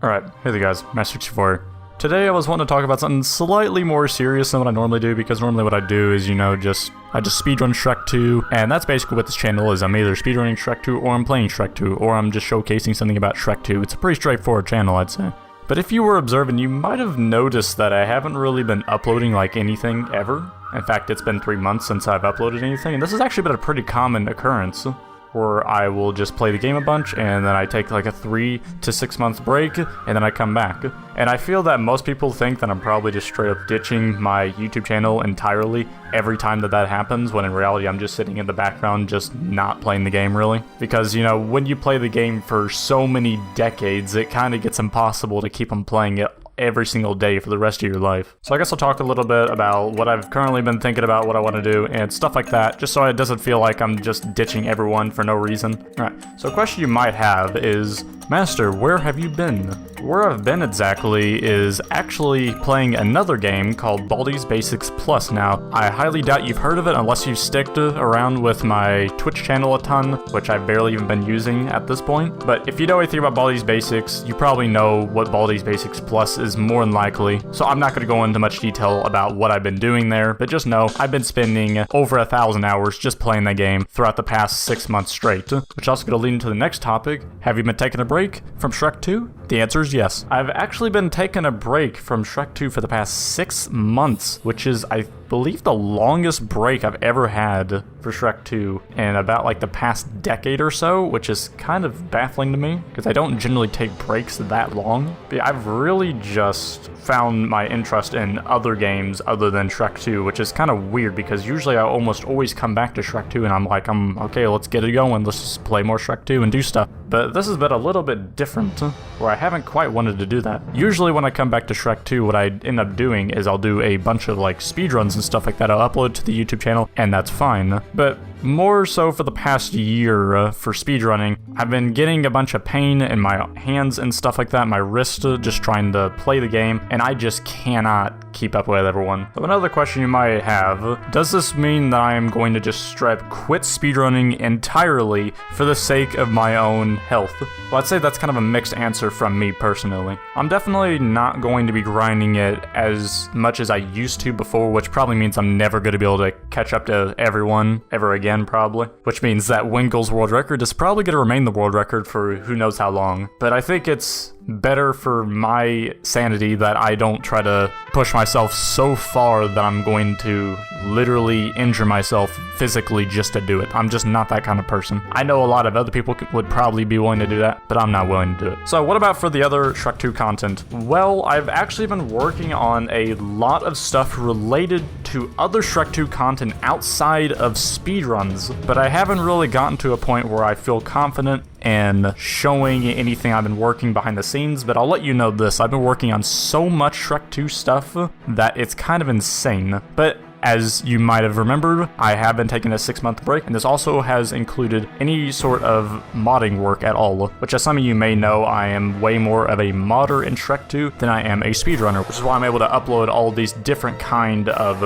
Alright, hey there guys, Master64. Today I was wanting to talk about something slightly more serious than what I normally do, because normally what I do is, I just speedrun Shrek 2, and that's basically what this channel is. I'm either speedrunning Shrek 2, or I'm playing Shrek 2, or I'm just showcasing something about Shrek 2. It's a pretty straightforward channel, I'd say. But if you were observing, you might have noticed that I haven't really been uploading like anything ever. In fact, it's been 3 months since I've uploaded anything, and this has actually been a pretty common occurrence, where I will just play the game a bunch, and then I take like a 3 to 6 month break, and then I come back. And I feel that most people think that I'm probably just straight up ditching my YouTube channel entirely every time that happens, when in reality I'm just sitting in the background just not playing the game really. Because, when you play the game for so many decades, it kind of gets impossible to keep on playing it every single day for the rest of your life. So I guess I'll talk a little bit about what I've currently been thinking about, what I want to do, and stuff like that, just so it doesn't feel like I'm just ditching everyone for no reason. Alright, so a question you might have is, Master, where have you been? Where I've been exactly is actually playing another game called Baldi's Basics Plus. Now, I highly doubt you've heard of it unless you've sticked around with my Twitch channel a ton, which I've barely even been using at this point. But if you know anything about Baldi's Basics, you probably know what Baldi's Basics Plus is more than likely. So I'm not going to go into much detail about what I've been doing there, but just know I've been spending over 1,000 hours just playing the game throughout the past 6 months straight. Which is also going to lead into the next topic. Have you been taking a break from Shrek 2? The answer is yes. I've actually been taking a break from Shrek 2 for the past 6 months, which is, I believe, the longest break I've ever had for Shrek 2 in about like the past decade or so, which is kind of baffling to me because I don't generally take breaks that long. But I've really just found my interest in other games other than Shrek 2, which is kind of weird because usually I almost always come back to Shrek 2 and I'm like, okay, let's get it going, let's just play more Shrek 2 and do stuff. But this has been a little bit different, where I haven't quite wanted to do that. Usually when I come back to Shrek 2, what I end up doing is I'll do a bunch of like speedruns and stuff like that. I'll upload to the YouTube channel, and that's fine. But more so for the past year for speedrunning, I've been getting a bunch of pain in my hands and stuff like that, my wrist, just trying to play the game, and I just cannot keep up with everyone. So another question you might have, does this mean that I am going to just straight up quit speedrunning entirely for the sake of my own health? Well, I'd say that's kind of a mixed answer from me personally. I'm definitely not going to be grinding it as much as I used to before, which probably means I'm never going to be able to catch up to everyone ever again, probably. Which means that Wingull's world record is probably going to remain the world record for who knows how long. But I think it's better for my sanity that I don't try to push myself so far that I'm going to literally injure myself physically just to do it. I'm just not that kind of person. I know a lot of other people would probably be willing to do that, but I'm not willing to do it. So what about for the other Shrek 2 content? Well, I've actually been working on a lot of stuff related to other Shrek 2 content outside of speedruns, but I haven't really gotten to a point where I feel confident and showing anything I've been working behind the scenes. But I'll let you know this, I've been working on so much Shrek 2 stuff that it's kind of insane. But as you might have remembered, I have been taking a 6-month break, and this also has included any sort of modding work at all, which as some of you may know, I am way more of a modder in Shrek 2 than I am a speedrunner, which is why I'm able to upload all these different kind of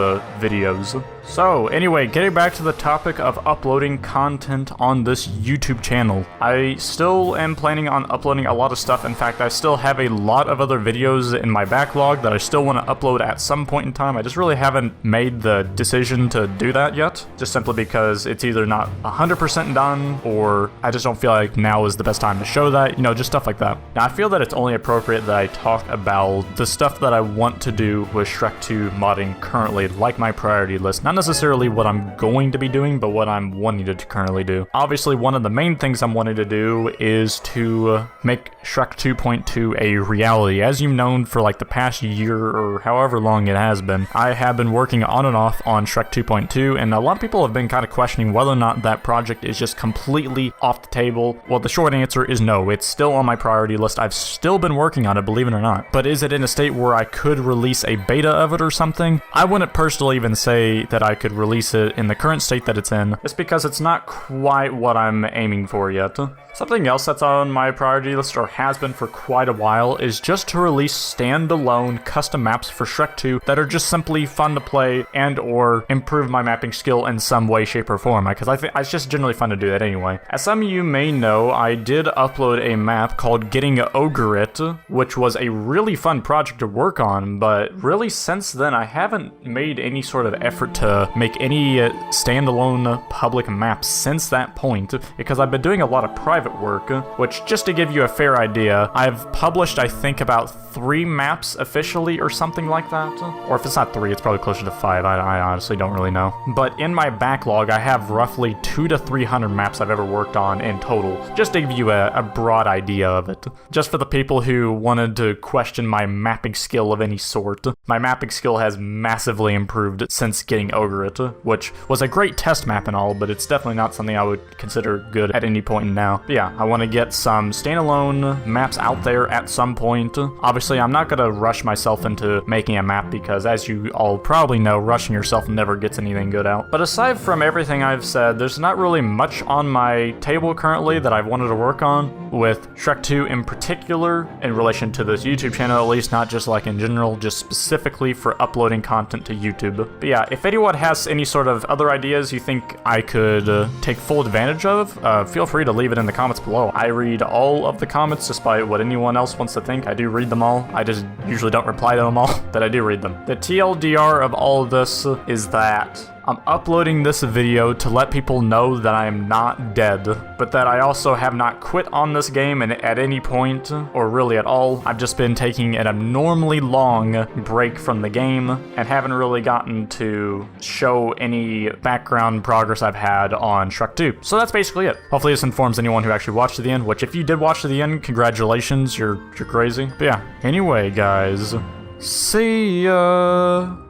videos. So anyway, getting back to the topic of uploading content on this YouTube channel. I still am planning on uploading a lot of stuff. In fact, I still have a lot of other videos in my backlog that I still want to upload at some point in time. I just really haven't made the decision to do that yet, just simply because it's either not 100% done, or I just don't feel like now is the best time to show that, just stuff like that. Now, I feel that it's only appropriate that I talk about the stuff that I want to do with Shrek 2 modding currently, like my priority list. Not necessarily what I'm going to be doing, but what I'm wanting to currently do. Obviously, one of the main things I'm wanting to do is to make Shrek 2.2 a reality. As you've known for like the past year or however long it has been, I have been working on and off on Shrek 2.2, and a lot of people have been kind of questioning whether or not that project is just completely off the table. Well, the short answer is no. It's still on my priority list. I've still been working on it, believe it or not. But is it in a state where I could release a beta of it or something? I wouldn't personally even say that I could release it in the current state that it's in. It's because it's not quite what I'm aiming for yet. Something else that's on my priority list, or has been for quite a while, is just to release standalone custom maps for Shrek 2 that are just simply fun to play and or improve my mapping skill in some way, shape, or form, because I think it's just generally fun to do that anyway. As some of you may know, I did upload a map called Getting Ogre It, which was a really fun project to work on, but really since then I haven't made any sort of effort to make any standalone public maps since that point, because I've been doing a lot of private work, which, just to give you a fair idea, I've published I think about 3 maps officially or something like that, or if it's not 3, it's probably closer to 5, I honestly don't really know. But in my backlog I have roughly 200 to 300 maps I've ever worked on in total, just to give you a broad idea of it. Just for the people who wanted to question my mapping skill of any sort, my mapping skill has massively improved since Getting Ogre It, which was a great test map and all, but it's definitely not something I would consider good at any point now. But yeah, I want to get some standalone maps out there at some point. Obviously, I'm not going to rush myself into making a map because, as you all probably know, rushing yourself never gets anything good out. But aside from everything I've said, there's not really much on my table currently that I've wanted to work on, with Shrek 2 in particular, in relation to this YouTube channel at least, not just like in general, just specifically for uploading content to YouTube. But yeah, if anyone has any sort of other ideas you think I could take full advantage of, feel free to leave it in the comments below. I read all of the comments, despite what anyone else wants to think. I do read them all. I just usually don't reply to them all, but I do read them. The TLDR of all of this is that I'm uploading this video to let people know that I am not dead, but that I also have not quit on this game and at any point, or really at all. I've just been taking an abnormally long break from the game and haven't really gotten to show any background progress I've had on Shrek 2. So that's basically it. Hopefully this informs anyone who actually watched to the end, which if you did watch to the end, congratulations, you're crazy. But yeah, anyway guys, see ya!